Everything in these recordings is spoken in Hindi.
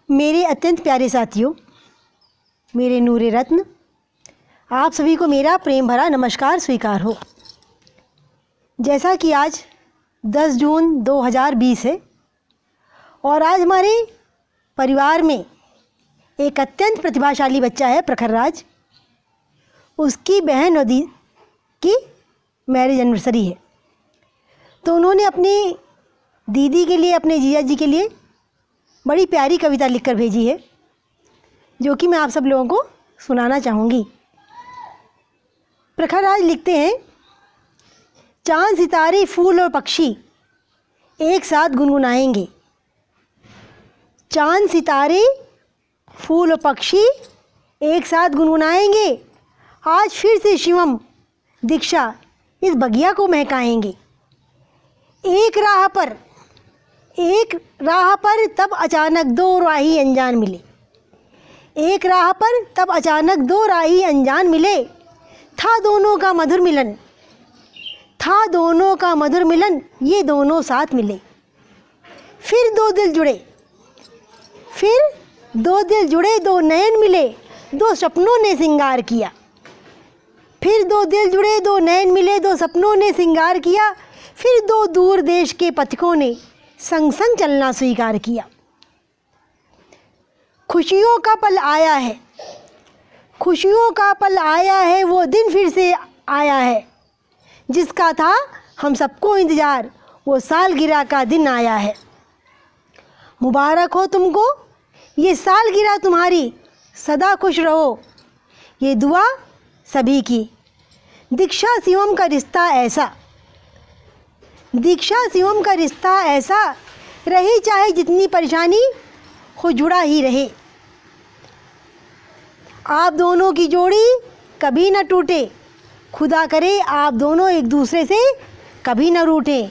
मेरे अत्यंत प्यारे साथियों, मेरे नूरे रत्न, आप सभी को मेरा प्रेम भरा नमस्कार स्वीकार हो। जैसा कि आज 10 जून 2020 है और आज हमारे परिवार में एक अत्यंत प्रतिभाशाली बच्चा है प्रखर राज। उसकी बहन नदी की मैरिज एनिवर्सरी है, तो उन्होंने अपनी दीदी के लिए, अपने जीजा जी के लिए बड़ी प्यारी कविता लिखकर भेजी है, जो कि मैं आप सब लोगों को सुनाना चाहूँगी। प्रखर राज लिखते हैं, चांद सितारे फूल और पक्षी एक साथ गुनगुनाएंगे। चांद सितारे फूल और पक्षी एक साथ गुनगुनाएंगे। आज फिर से शिवम दीक्षा इस बगिया को महकाएंगे। एक राह पर तब अचानक दो राही अनजान मिले। एक राह पर तब अचानक दो राही अनजान मिले। था दोनों का मधुर मिलन, ये दोनों साथ मिले। फिर दो दिल जुड़े, दो नयन मिले, दो सपनों ने सिंगार किया। फिर दो दिल जुड़े, दो नयन मिले, दो सपनों ने सिंगार किया। फिर दो दूर देश के पथिकों ने संग संग चलना स्वीकार किया। खुशियों का पल आया है, वो दिन फिर से आया है, जिसका था हम सबको इंतज़ार, वो सालगिरह का दिन आया है। मुबारक हो तुमको ये सालगिरह तुम्हारी, सदा खुश रहो, ये दुआ सभी की। दीक्षा शिवम का रिश्ता ऐसा रही, चाहे जितनी परेशानी हो जुड़ा ही रहे। आप दोनों की जोड़ी कभी न टूटे, खुदा करे आप दोनों एक दूसरे से कभी न रूठें।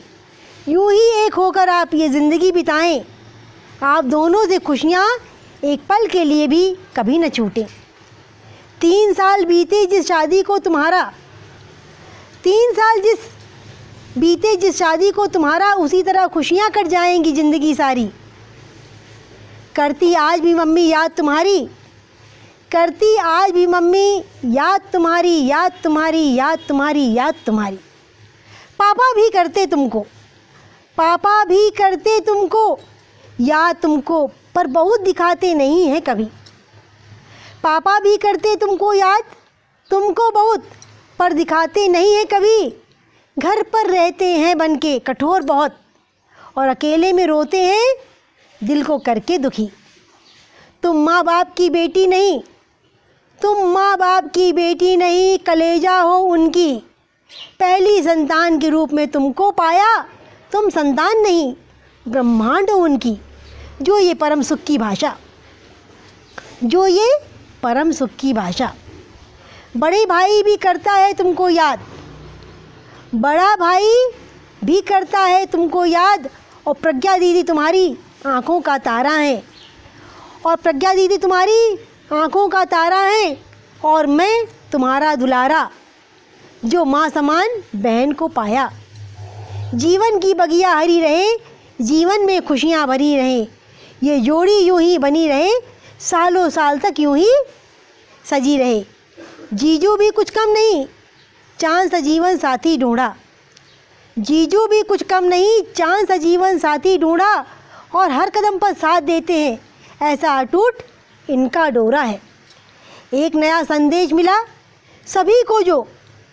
यूं ही एक होकर आप ये ज़िंदगी बिताएं, आप दोनों से खुशियाँ एक पल के लिए भी कभी न छूटें। 3 साल बीते जिस शादी को तुम्हारा, उसी तरह खुशियाँ कट जाएंगी ज़िंदगी सारी। करती आज भी मम्मी याद तुम्हारी, याद तुम्हारी। पापा भी करते तुमको याद तुमको, पर बहुत दिखाते नहीं हैं कभी। पापा भी करते तुमको याद तुमको बहुत, पर दिखाते नहीं हैं कभी। घर पर रहते हैं बनके कठोर बहुत, और अकेले में रोते हैं दिल को करके दुखी। तुम माँ बाप की बेटी नहीं, कलेजा हो उनकी। पहली संतान के रूप में तुमको पाया, तुम संतान नहीं ब्रह्मांड हो उनकी। जो ये परम सुख की भाषा। बड़े भाई भी करता है तुमको याद, और प्रज्ञा दीदी तुम्हारी आँखों का तारा है, और मैं तुम्हारा दुलारा, जो माँ समान बहन को पाया। जीवन की बगिया हरी रहे, जीवन में खुशियाँ भरी रहें, ये जोड़ी यूं ही बनी रहे, सालों साल तक यूं ही सजी रहे। जीजू भी कुछ कम नहीं, चांद सा जीवन साथी ढूंढा, और हर कदम पर साथ देते हैं, ऐसा अटूट इनका डोरा है। एक नया संदेश मिला सभी को, जो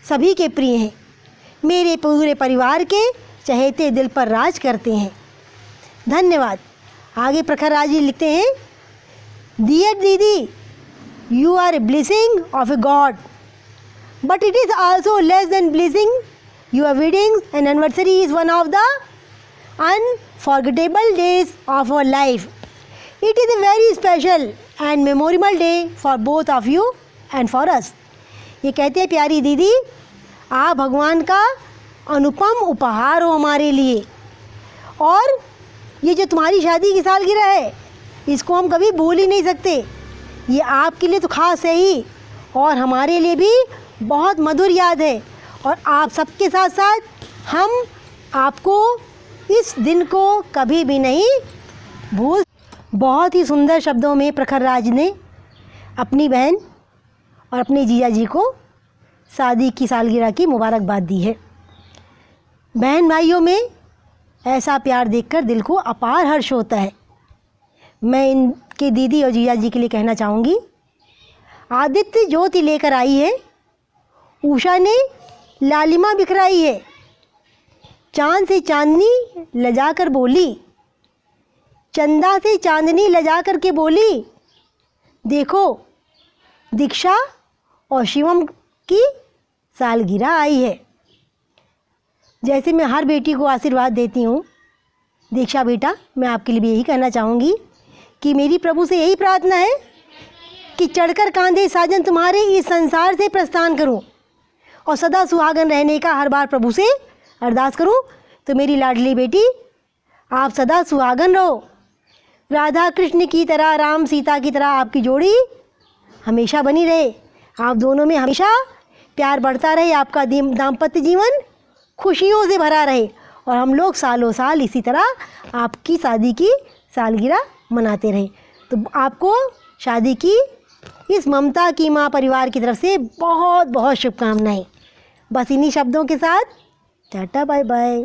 सभी के प्रिय हैं, मेरे पूरे परिवार के चहेते दिल पर राज करते हैं। धन्यवाद। आगे प्रखर राज जी लिखते हैं, dear didi, you are a blessing of a god, but it is also less than blessing. Your wedding and anniversary is one of the unforgettable days of our life. It is a very special and memorable day for both of you and for us. ये कहते हैं, प्यारी दीदी, आप भगवान का अनुपम उपहार हो हमारे लिए, और ये जो तुम्हारी शादी की सालगिरह है, इसको हम कभी भूल ही नहीं सकते। ये आपके लिए तो ख़ास है ही, और हमारे लिए भी बहुत मधुर याद है। और आप सबके साथ साथ हम आपको इस दिन को कभी भी नहीं भूल। बहुत ही सुंदर शब्दों में प्रखर राज ने अपनी बहन और अपने जीजा जी को शादी की सालगिरह की मुबारकबाद दी है। बहन भाइयों में ऐसा प्यार देखकर दिल को अपार हर्ष होता है। मैं इनके दीदी और जीजा जी के लिए कहना चाहूँगी, आदित्य ज्योति लेकर आई है, उषा ने लालिमा बिखराई है, चांद से चांदनी लजा कर बोली, चंदा से चांदनी लजा कर के बोली, देखो दीक्षा और शिवम की सालगिरह आई है। जैसे मैं हर बेटी को आशीर्वाद देती हूँ, दीक्षा बेटा मैं आपके लिए भी यही कहना चाहूँगी कि मेरी प्रभु से यही प्रार्थना है कि चढ़कर कांधे साजन तुम्हारे इस संसार से प्रस्थान करूं और सदा सुहागन रहने का हर बार प्रभु से अरदास करूं। तो मेरी लाडली बेटी आप सदा सुहागन रहो, राधा कृष्ण की तरह, राम सीता की तरह आपकी जोड़ी हमेशा बनी रहे, आप दोनों में हमेशा प्यार बढ़ता रहे, आपका दाम्पत्य जीवन खुशियों से भरा रहे और हम लोग सालों साल इसी तरह आपकी शादी की सालगिरह मनाते रहे। तो आपको शादी की इस ममता की माँ परिवार की तरफ से बहुत बहुत शुभकामनाएं। बस इन्हीं शब्दों के साथ टाटा बाय बाय।